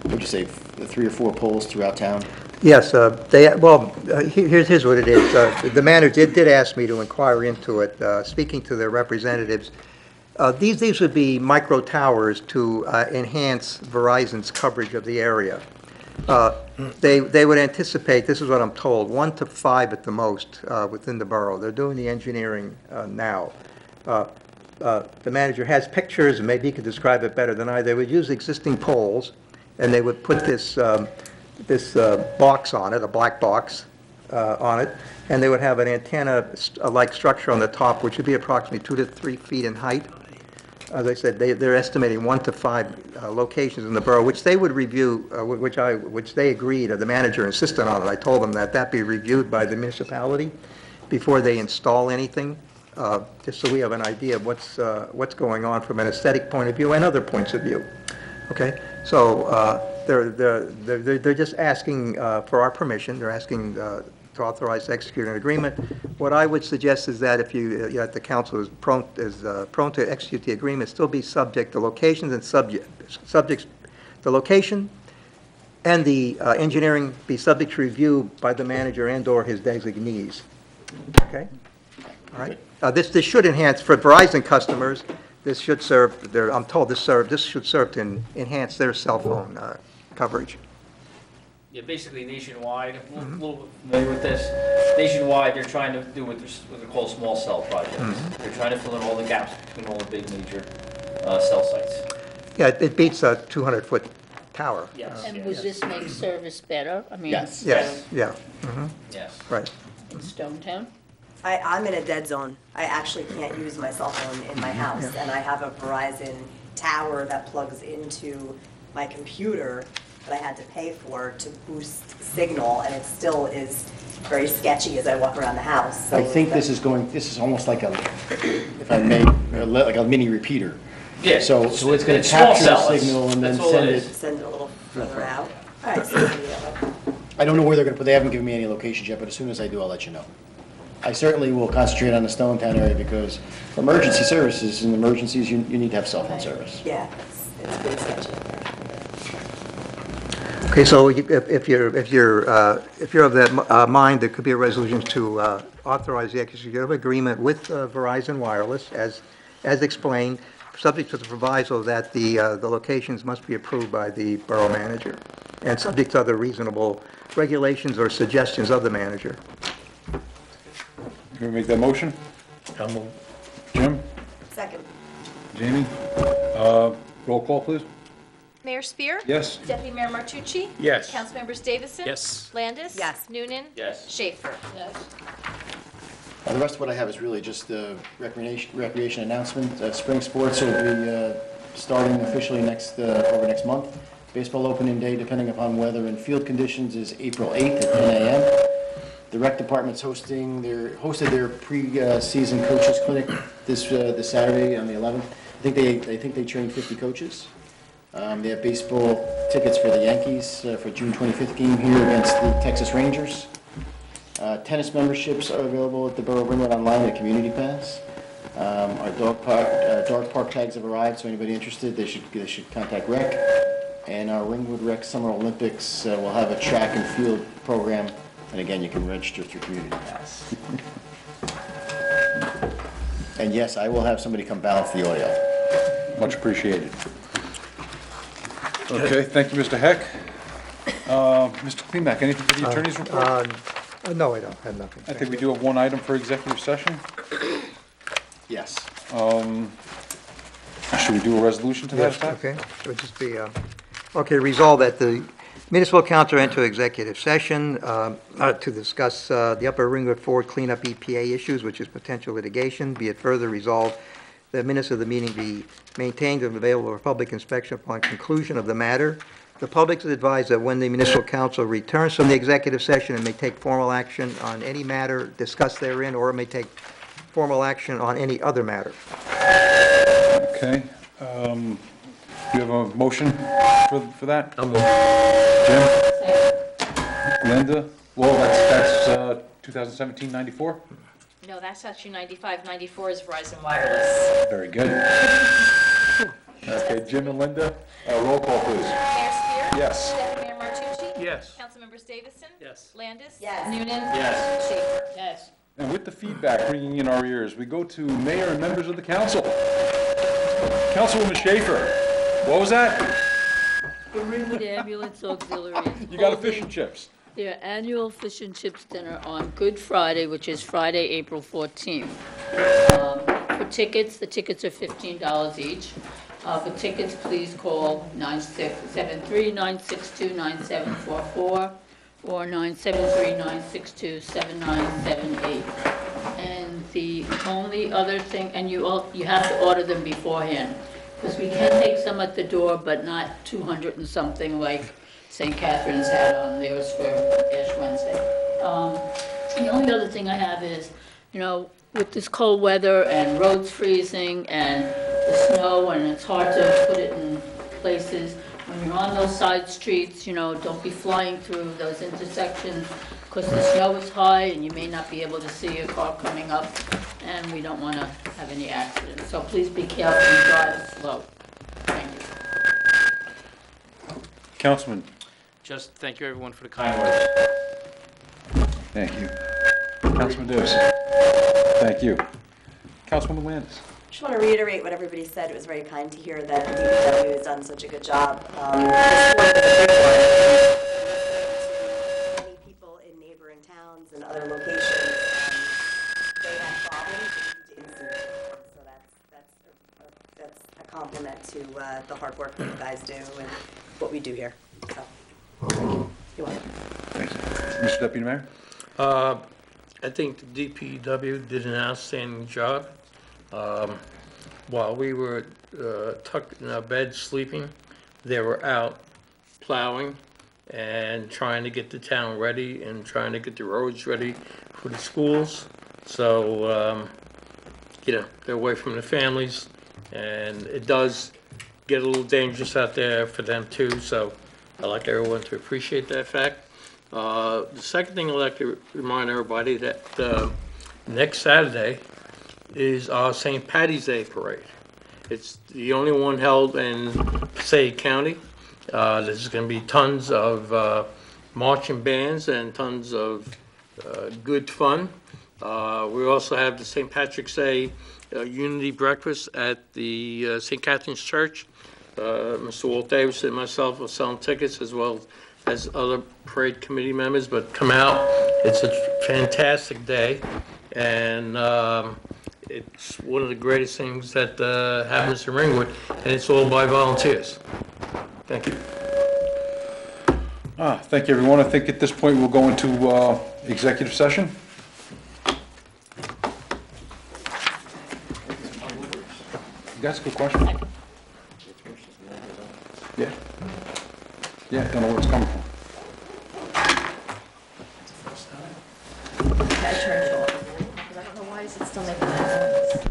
[SPEAKER 8] what'd you say, 3 or 4 poles throughout town?
[SPEAKER 9] Yes, here's what it is. The manager did ask me to inquire into it. Speaking to their representatives, These would be micro towers to enhance Verizon's coverage of the area. They would anticipate, this is what I'm told, 1 to 5 at the most within the borough. They're doing the engineering now. The manager has pictures, and maybe he could describe it better than I. They would use existing poles, and they would put this box on it, a black box on it, and they would have an antenna-like structure on the top, which would be approximately 2 to 3 feet in height. As I said, they're estimating 1 to 5 locations in the borough, which they would review, which they agreed, or the manager insisted on it. I told them that be reviewed by the municipality before they install anything, just so we have an idea of what's going on from an aesthetic point of view and other points of view. Okay, so they're just asking for our permission. They're asking to authorize to execute an agreement. What I would suggest is that if the council is prone to execute the agreement, still be subject to locations and subjects, the location and the engineering be subject to review by the manager and/or his designees. Okay, all right. This should enhance for Verizon customers. This should serve I'm told this should serve to enhance their cell phone coverage.
[SPEAKER 11] Yeah, basically nationwide, a little bit familiar with this. Nationwide, they're trying to do what they call small cell projects. They're trying to fill in all the gaps between all the big major cell sites.
[SPEAKER 9] Yeah, it beats a 200-foot tower.
[SPEAKER 11] Yes.
[SPEAKER 4] And would this make service better? I mean,
[SPEAKER 11] Yes.
[SPEAKER 9] Yes, yeah,
[SPEAKER 11] Yes.
[SPEAKER 9] right.
[SPEAKER 4] in Stonetown?
[SPEAKER 10] I'm in a dead zone. I actually can't use my cell phone in my house, and I have a Verizon tower that plugs into my computer that I had to pay for to boost signal, and it still is very sketchy as I walk around the house. So
[SPEAKER 8] I think this is almost like if I may, like a mini repeater.
[SPEAKER 11] Yeah.
[SPEAKER 8] So it's going to
[SPEAKER 11] it's small
[SPEAKER 8] capture the
[SPEAKER 11] cell.
[SPEAKER 8] signal and then
[SPEAKER 11] That's all
[SPEAKER 8] send
[SPEAKER 11] it
[SPEAKER 8] it.
[SPEAKER 11] is.
[SPEAKER 10] send it a little further out. All right, so
[SPEAKER 8] I don't know where they're going to put, they haven't given me any locations yet, but as soon as I do, I'll let you know. I certainly will concentrate on the Stonetown area because for emergency services, in emergencies, you need to have cell phone service.
[SPEAKER 10] yeah, it's pretty sketchy.
[SPEAKER 9] Okay, so if you're of that mind, there could be a resolution to authorize the execution of agreement with Verizon Wireless, as explained, subject to the proviso that the locations must be approved by the borough manager, and subject to other reasonable regulations or suggestions of the manager.
[SPEAKER 1] You want to make that motion?
[SPEAKER 3] I'll move.
[SPEAKER 1] Jim?
[SPEAKER 10] Second.
[SPEAKER 1] Jamie? Roll call, please.
[SPEAKER 2] Mayor Spear?
[SPEAKER 1] Yes.
[SPEAKER 2] Deputy Mayor Martucci?
[SPEAKER 3] Yes.
[SPEAKER 2] Councilmembers Davison?
[SPEAKER 3] Yes.
[SPEAKER 2] Landis?
[SPEAKER 10] Yes.
[SPEAKER 2] Noonan?
[SPEAKER 11] Yes.
[SPEAKER 2] Schaefer?
[SPEAKER 4] Yes.
[SPEAKER 8] The rest of what I have is really just the recreation announcement. Spring sports will be starting officially over next month. Baseball opening day, depending upon weather and field conditions, is April 8th at 10 a.m. The rec department's hosted their pre-season coaches clinic this Saturday on the 11th. I think they trained 50 coaches. They have baseball tickets for the Yankees for June 25th game here against the Texas Rangers. Tennis memberships are available at the Borough of RIngwood online at Community Pass. Our dog park tags have arrived, so anybody interested, they should contact Rec. And our RIngwood Rec Summer Olympics will have a track and field program, and again, you can register through Community Pass. And yes, I will have somebody come balance the audio.
[SPEAKER 1] Much appreciated. Okay, thank you, Mr. Heck. Mr. Klemak, anything for the attorney's report?
[SPEAKER 9] No, I don't have nothing.
[SPEAKER 1] I think we do have one item for executive session.
[SPEAKER 8] Yes.
[SPEAKER 1] Should we do a resolution to that
[SPEAKER 9] Yes,
[SPEAKER 1] effect?
[SPEAKER 9] okay. It would just be, resolve that the municipal council enter executive session to discuss the Upper Ringwood Ford cleanup EPA issues, which is potential litigation. Be it further resolved, the minutes of the meeting be maintained and available for public inspection upon conclusion of the matter. The public is advised that when the municipal council returns from the executive session, it may take formal action on any matter discussed therein, or it may take formal action on any other matter.
[SPEAKER 1] Okay. Do you have a motion for that?
[SPEAKER 3] I'll move.
[SPEAKER 1] Jim? Linda? Well, that's 2017-94?
[SPEAKER 2] No, that's actually 95-94 is Verizon Wireless.
[SPEAKER 1] Very good. Okay, Jim and Linda, roll call, please.
[SPEAKER 2] Mayor Spear?
[SPEAKER 1] Yes.
[SPEAKER 2] Deputy Mayor Martucci?
[SPEAKER 3] Yes.
[SPEAKER 2] Councilmembers Davison?
[SPEAKER 3] Yes.
[SPEAKER 2] Landis?
[SPEAKER 10] Yes.
[SPEAKER 2] Noonan?
[SPEAKER 11] Yes.
[SPEAKER 2] Schaefer?
[SPEAKER 4] Yes.
[SPEAKER 1] And with the feedback ringing in our ears, we go to mayor and members of the council. Councilwoman Schaefer, what was that?
[SPEAKER 4] The Ringwood Ambulance Auxiliary is
[SPEAKER 1] You got a fish
[SPEAKER 4] holding
[SPEAKER 1] and chips.
[SPEAKER 4] their annual fish and chips dinner on Good Friday, which is Friday, April 14th. For tickets, the tickets are $15 each. For tickets, please call 973-962-9744 or 973-962-7978. And the only other thing, and you have to order them beforehand, because we can take some at the door, but not 200 and something like St. Catherine's had on theirs for Ash Wednesday. The only other thing I have is, with this cold weather and roads freezing and the snow, and it's hard to put it in places, when you're on those side streets, don't be flying through those intersections, because the snow is high and you may not be able to see a car coming up, and we don't want to have any accidents. So please be careful and drive slow. Thank you.
[SPEAKER 1] Councilman.
[SPEAKER 11] Just thank you, everyone, for the kind words.
[SPEAKER 1] Thank you. Councilman Davis. Thank you. Councilwoman Landis.
[SPEAKER 10] Just want to reiterate what everybody said. It was very kind to hear that the DPW has done such a good job. This work is a big one. Many people in neighboring towns and other locations, they have problems and need to instant. So that's a compliment to the hard work that you guys do and what we do here. So, you're welcome.
[SPEAKER 1] Thank you. Mr. Deputy Mayor?
[SPEAKER 3] I think the DPW did an outstanding job. While we were tucked in our beds sleeping, they were out plowing and trying to get the town ready and trying to get the roads ready for the schools. So, they're away from the families, and it does get a little dangerous out there for them too. So I'd like everyone to appreciate that fact. The second thing I'd like to remind everybody that next Saturday is our St. Patty's Day Parade. It's the only one held in Passaic County. There's going to be tons of marching bands and tons of good fun. We also have the St. Patrick's Day Unity Breakfast at the St. Catherine's Church. Mr. Walt Davis and myself are selling tickets, as well as other parade committee members, but come out. It's a fantastic day, and it's one of the greatest things that happens in Ringwood, and it's all by volunteers. Thank you.
[SPEAKER 1] Thank you, everyone. I think at this point we'll go into executive session. That's a good question. Yeah. Yeah, don't know where it's coming from.
[SPEAKER 10] I turned it off. Because I don't know why is it still making that noise.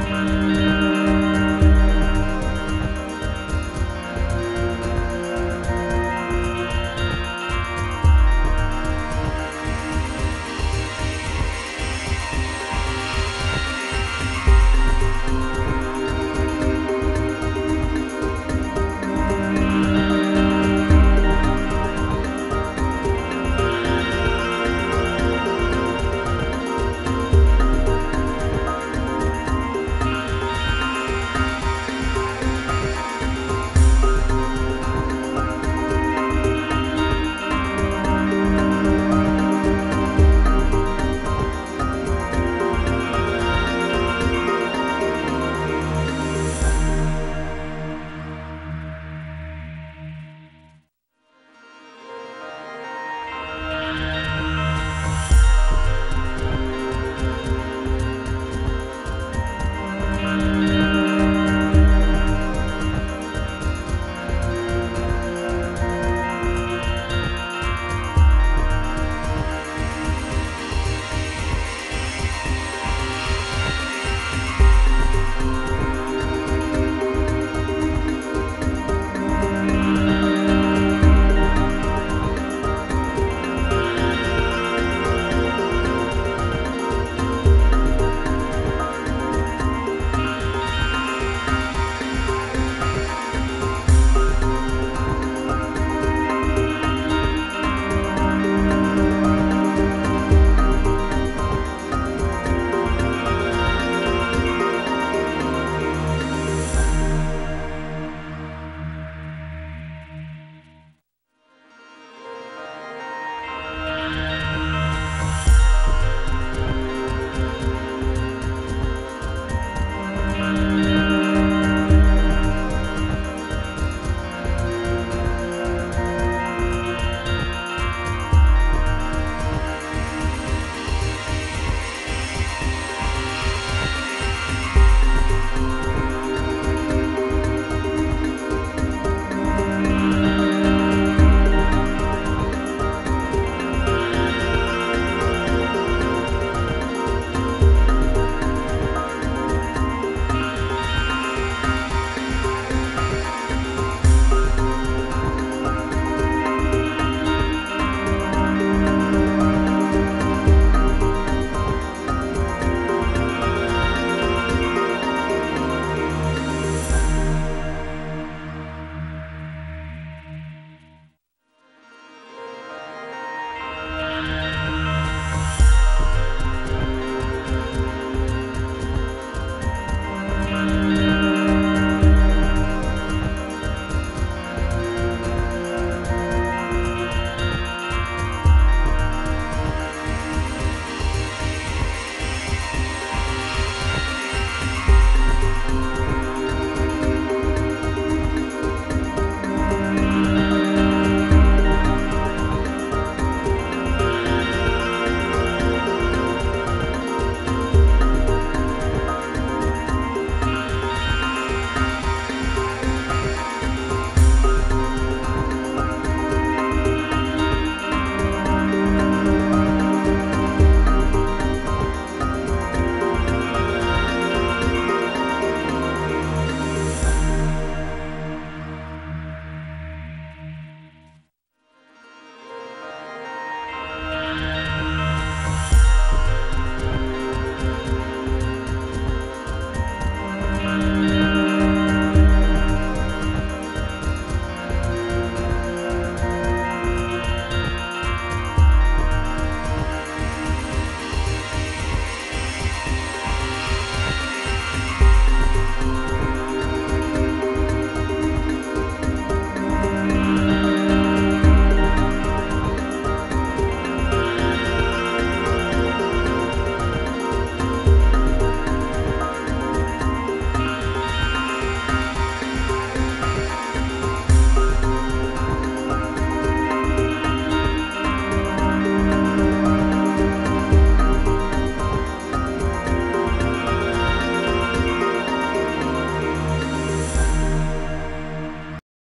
[SPEAKER 2] adjourned.